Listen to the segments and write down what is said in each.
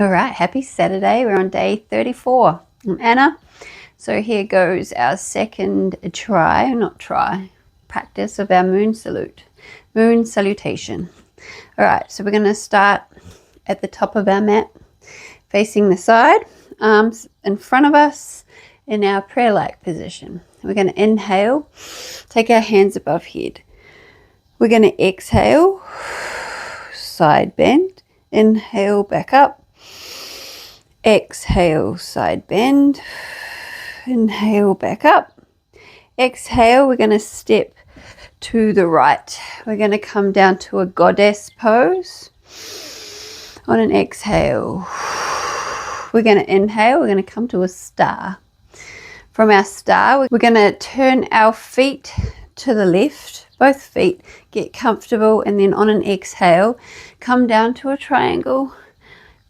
All right, happy Saturday. We're on day 34. I'm Anna. So here goes our second practice of our moon salutation. All right, so we're going to start at the top of our mat, facing the side, arms in front of us in our prayer-like position. We're going to inhale, take our hands above head. We're going to exhale, side bend, inhale, back up. Exhale, side bend, inhale, back up. Exhale, we're going to step to the right. We're going to come down to a goddess pose. On an exhale, we're going to inhale, we're going to come to a star. From our star, we're going to turn our feet to the left, both feet, get comfortable, and then on an exhale, come down to a triangle.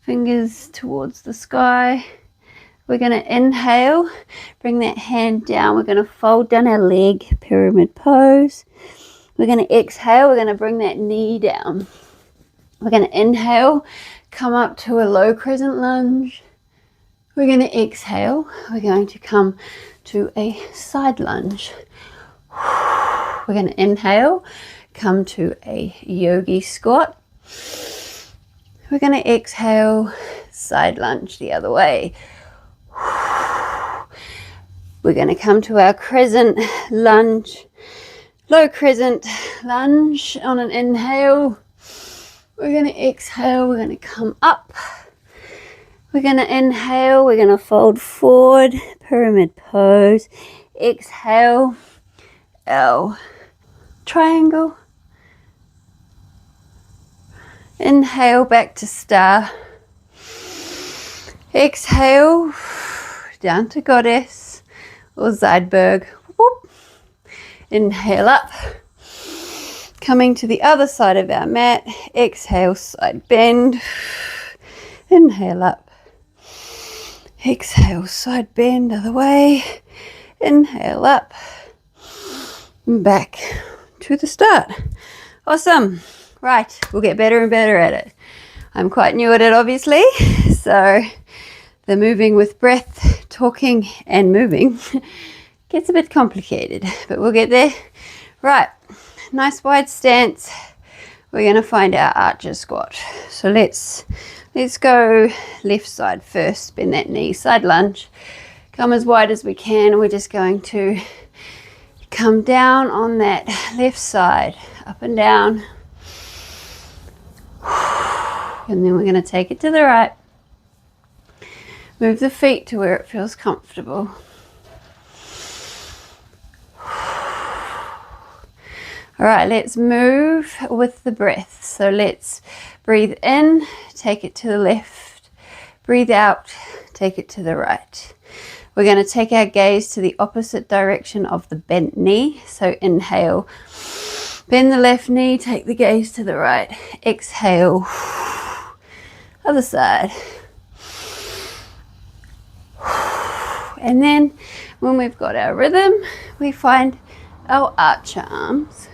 Fingers towards the sky. We're going to inhale, bring that hand down. We're going to fold down our leg, pyramid pose. We're going to exhale, we're going to bring that knee down. We're going to inhale, come up to a low crescent lunge. We're going to exhale, we're going to come to a side lunge. We're going to inhale, come to a yogi squat. We're going to exhale, side lunge the other way. We're going to come to our crescent lunge, low crescent lunge on an inhale. We're going to exhale, we're going to come up. We're going to inhale, we're going to fold forward, pyramid pose. Exhale, L, triangle. Inhale, back to star. Exhale, down to goddess or Zeidberg. Whoop. Inhale up. Coming to the other side of our mat. Exhale, side bend. Inhale up. Exhale, side bend, other way. Inhale up. Back to the start. Awesome. Right, we'll get better and better at it. I'm quite new at it, obviously, so the moving with breath, talking and moving gets a bit complicated, but we'll get there. Right, nice wide stance. We're going to find our archer squat. So let's go left side first, bend that knee, side lunge. Come as wide as we can. We're just going to come down on that left side, up and down. And then we're going to take it to the right. Move the feet to where it feels comfortable. All right, let's move with the breath. So let's breathe in, take it to the left. Breathe out, take it to the right. We're going to take our gaze to the opposite direction of the bent knee. So inhale, bend the left knee, take the gaze to the right. Exhale. Other side. And then when we've got our rhythm, we find our archer arms.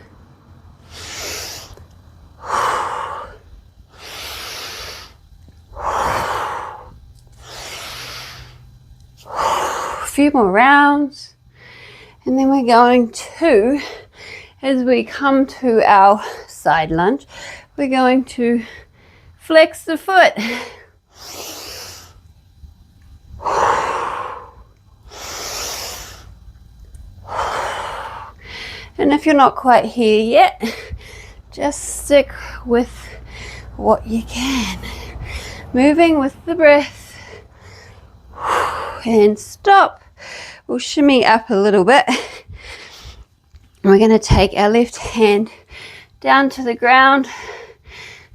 A few more rounds. And then we're going to, as we come to our side lunge, we're going to flex the foot. And if you're not quite here yet, just stick with what you can. Moving with the breath. And stop. We'll shimmy up a little bit. We're going to take our left hand down to the ground.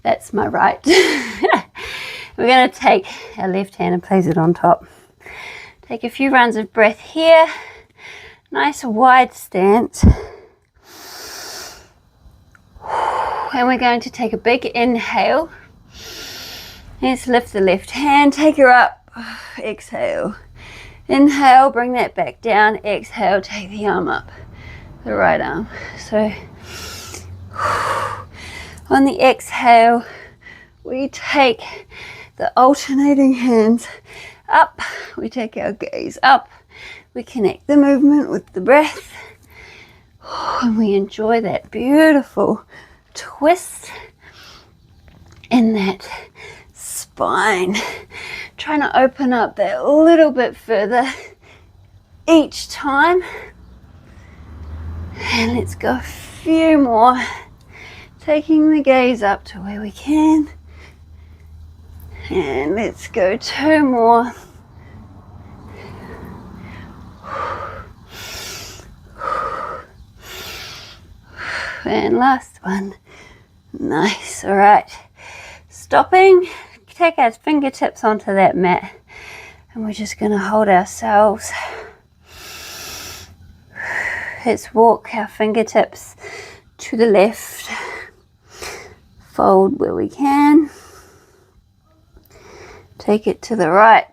That's my right. We're going to take our left hand and place it on top. Take a few rounds of breath here. Nice wide stance. And we're going to take a big inhale. Let's lift the left hand, take her up. Exhale. Inhale, bring that back down. Exhale, take the arm up. The right arm. So on the exhale, we take the alternating hands up. We take our gaze up. We connect the movement with the breath. And we enjoy that beautiful twist in that spine. Trying to open up that a little bit further each time. And let's go a few more. Taking the gaze up to where we can. And let's go 2 more. And last one. Nice. All right. Stopping. Take our fingertips onto that mat. And we're just going to hold ourselves. Let's walk our fingertips to the left. Fold where we can. Take it to the right.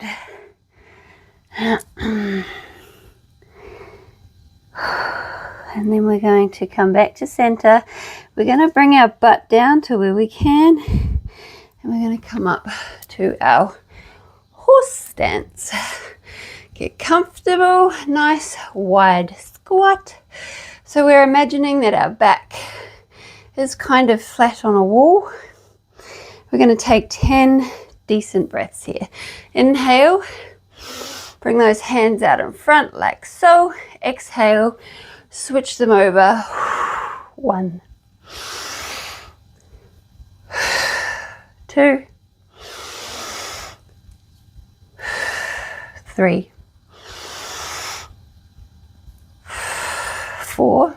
And then we're going to come back to center. We're going to bring our butt down to where we can. And we're going to come up to our horse stance. Get comfortable, nice wide squat. So we're imagining that our back is kind of flat on a wall. We're going to take 10 decent breaths here. Inhale, bring those hands out in front like so. Exhale, switch them over. 1, 2, 3, 4,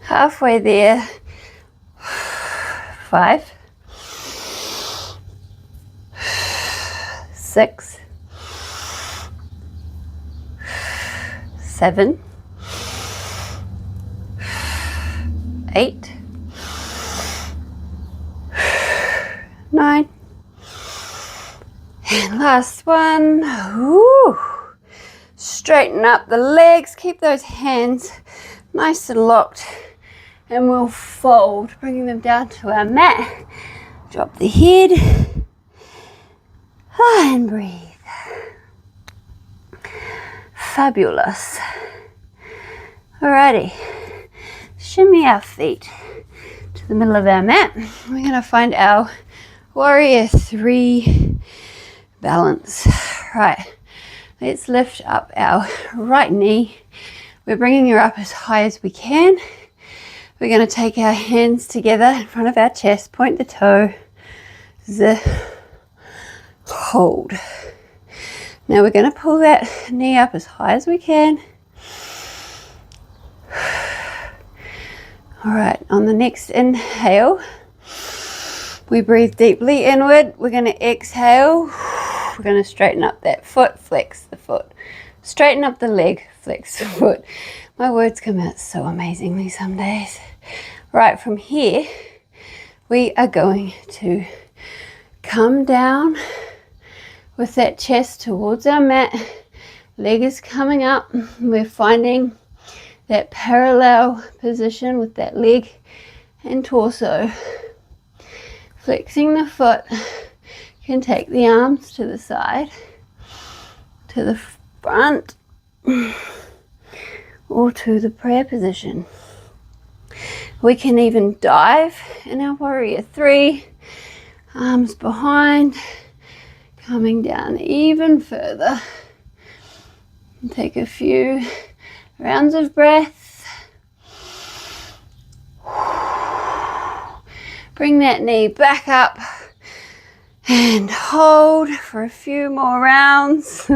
halfway there, 5, 6, 7, 8, 9, and last one. Ooh. Straighten up the legs, keep those hands nice and locked, and we'll fold, bringing them down to our mat. Drop the head and breathe. Fabulous. Alrighty, shimmy our feet to the middle of our mat. We're going to find our warrior 3 balance. Right, let's lift up our right knee. We're bringing her up as high as we can. We're going to take our hands together in front of our chest, point the toe, hold. Now we're going to pull that knee up as high as we can. All right, on the next inhale, we breathe deeply inward. We're going to exhale. We're going to straighten up that foot, flex the foot. Straighten up the leg, flex the foot. My words come out so amazingly some days. Right, from here, we are going to come down with that chest towards our mat. Leg is coming up. We're finding that parallel position with that leg and torso. Flexing the foot. You can take the arms to the side, to the front, or to the prayer position. We can even dive in our warrior 3, arms behind, coming down even further. And take a few rounds of breath. Bring that knee back up and hold for a few more rounds.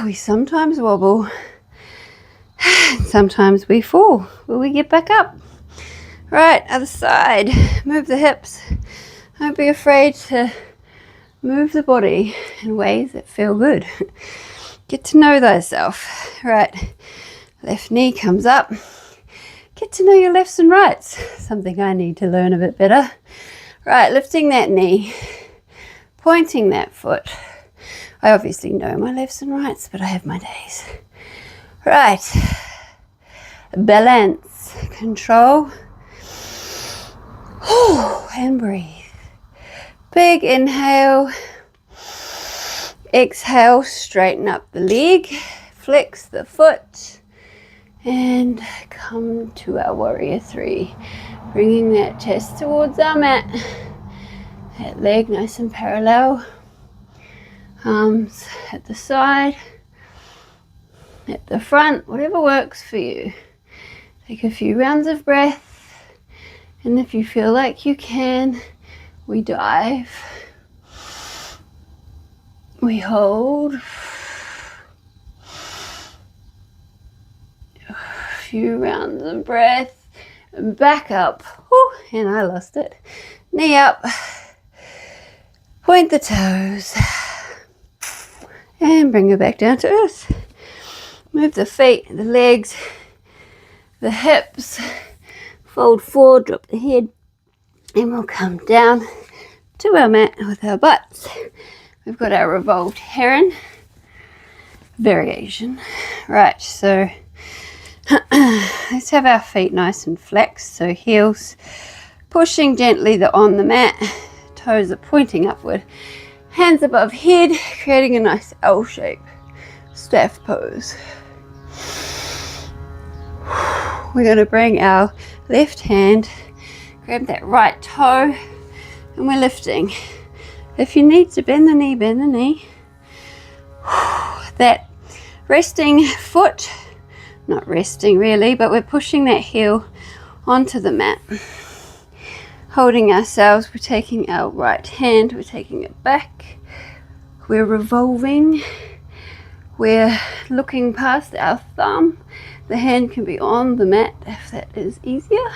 We sometimes wobble, and sometimes we fall. Will we get back up? Right, other side. Move the hips. Don't be afraid to move the body in ways that feel good. Get to know thyself. Right, left knee comes up. Get to know your lefts and rights. Something I need to learn a bit better. Right, lifting that knee, pointing that foot. I obviously know my lefts and rights, but I have my days. Right, balance, control, and breathe. Big inhale. Exhale, straighten up the leg, flex the foot, and come to our warrior three. Bringing that chest towards our mat. That leg nice and parallel. Arms at the side, at the front, whatever works for you. Take a few rounds of breath, and if you feel like you can, we dive. We hold. A few rounds of breath. Back up. Whew, and I lost it. Knee up. Point the toes. And bring it back down to earth. Move the feet, the legs, the hips. Fold forward, drop the head. And we'll come down to our mat with our butts. We've got our revolved heron variation. Right, so let's have our feet nice and flexed. So heels pushing gently on the mat. Toes are pointing upward. Hands above head, creating a nice L shape. Staff pose. We're going to bring our left hand, grab that right toe, and we're lifting. If you need to bend the knee, bend the knee. That resting foot, not resting really, but we're pushing that heel onto the mat. Holding ourselves, we're taking our right hand, we're taking it back. We're revolving. We're looking past our thumb. The hand can be on the mat if that is easier.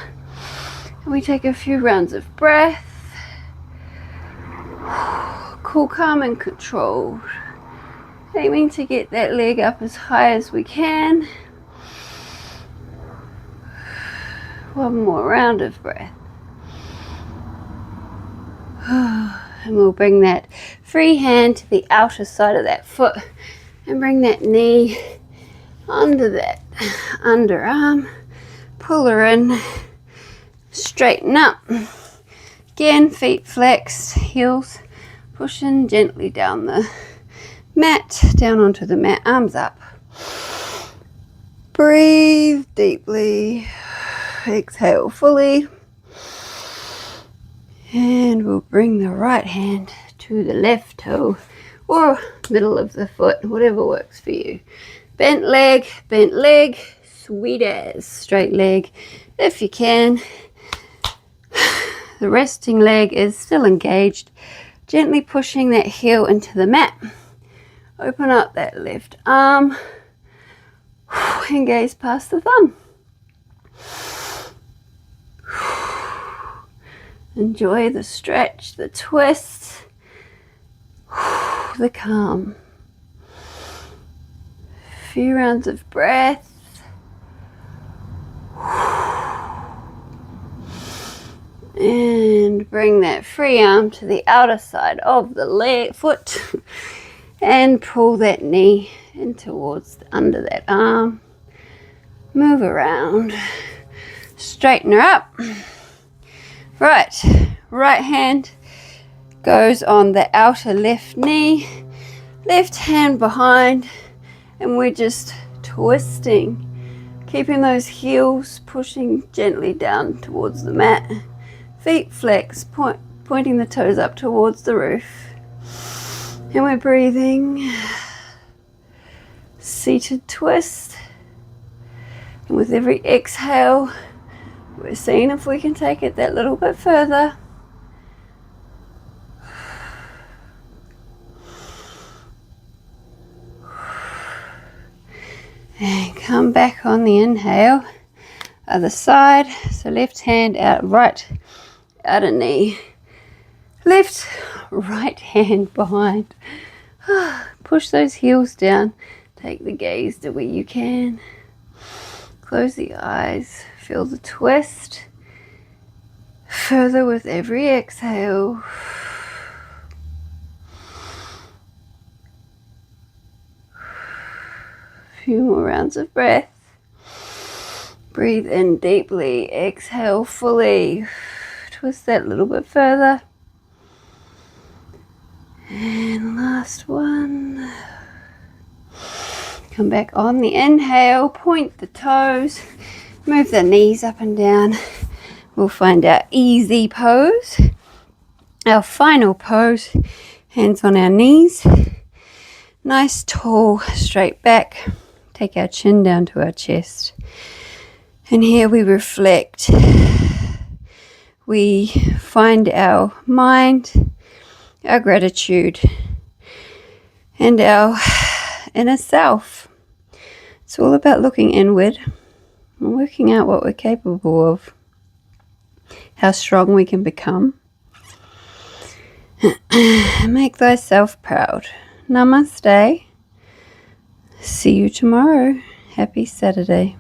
And we take a few rounds of breath. Cool, calm and controlled. Aiming to get that leg up as high as we can. One more round of breath. And we'll bring that free hand to the outer side of that foot and bring that knee under that underarm. Pull her in. Straighten up. Again, feet flexed, heels pushing gently down the mat, down onto the mat, arms up. Breathe deeply. Exhale fully. And we'll bring the right hand to the left toe or middle of the foot, whatever works for you. Bent leg, sweet as. Straight leg if you can. The resting leg is still engaged. Gently pushing that heel into the mat. Open up that left arm and gaze past the thumb. Enjoy the stretch, the twist, the calm. A few rounds of breath. And bring that free arm to the outer side of the foot and pull that knee in towards under that arm. Move around. Straighten her up. Right hand goes on the outer left knee, left hand behind, and we're just twisting, keeping those heels pushing gently down towards the mat. Feet flex, pointing the toes up towards the roof. And we're breathing. Seated twist. And with every exhale, we're seeing if we can take it that little bit further. And come back on the inhale. Other side. So left hand out, right outer knee. Left, right hand behind. Push those heels down. Take the gaze to where you can. Close the eyes. Feel the twist. Further with every exhale. A few more rounds of breath. Breathe in deeply. Exhale fully. Twist that a little bit further. And last one. Come back on the inhale, point the toes, move the knees up and down. We'll find our easy pose. Our final pose, hands on our knees. Nice, tall, straight back. Take our chin down to our chest. And here we reflect. We find our mind, our gratitude, and our inner self. It's all about looking inward and working out what we're capable of, how strong we can become. Make thyself proud. Namaste. See you tomorrow. Happy Saturday.